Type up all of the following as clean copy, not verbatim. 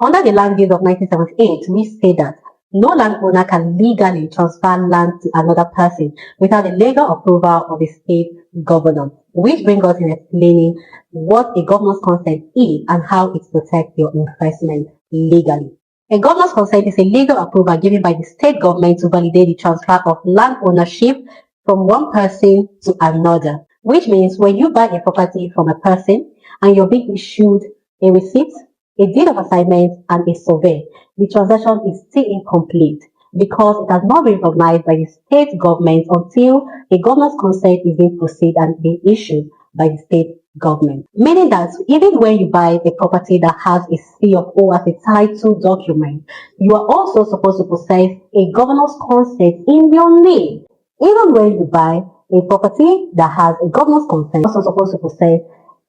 Under the Land Use of 1978, we say that no landowner can legally transfer land to another person without the legal approval of the state governor, which brings us in explaining what a governor's consent is and how it protects your investment legally. A governor's consent is a legal approval given by the state government to validate the transfer of land ownership from one person to another, which means when you buy a property from a person and you're being issued a receipt, a deed of assignment, and a survey, the transaction is still incomplete because it has not been recognized by the state government until a governor's consent is being proceeded and being issued by the state government. Meaning that even when you buy a property that has a C of O as a title document, you are also supposed to possess a governor's consent in your name. Even when you buy a property that has a governor's consent, you're also supposed to possess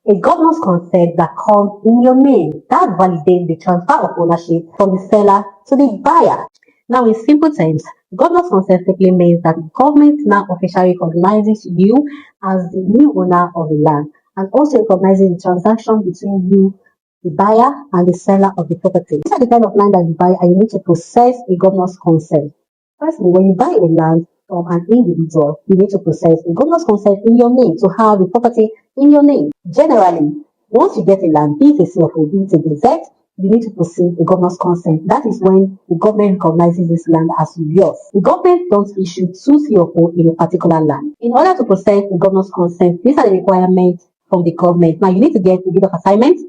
a governor's consent that comes in your name. That validates the transfer of ownership from the seller to the buyer. Now, in simple terms, governor's consent simply means that the government now officially recognizes you as the new owner of the land and also recognizes the transaction between you, the buyer, and the seller of the property. These are the kind of land that you buy and you need to possess a governor's consent. Firstly, when you buy a land from an individual, you need to possess a governor's consent in your name to have the property in your name. Generally, once you get a land, be it a CFO, be it a gazette, you need to proceed a governor's consent. That is when the government recognizes this land as yours. The government don't issue two CFO in a particular land. In order to process the governor's consent, these are the requirements from the government. Now, you need to get a deed of assignment,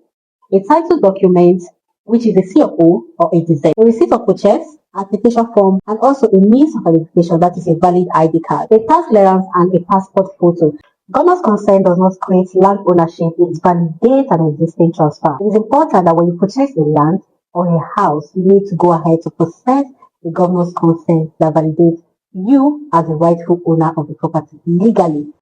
a title document, which is a CFO or a gazette, a receipt of purchase, application form, and also a means of identification, that is a valid ID card, a tax clearance, and a passport photo. Governor's consent does not create land ownership, it validates an existing transfer. It is important that when you purchase a land or a house, you need to go ahead to possess the governor's consent that validates you as the rightful owner of the property legally.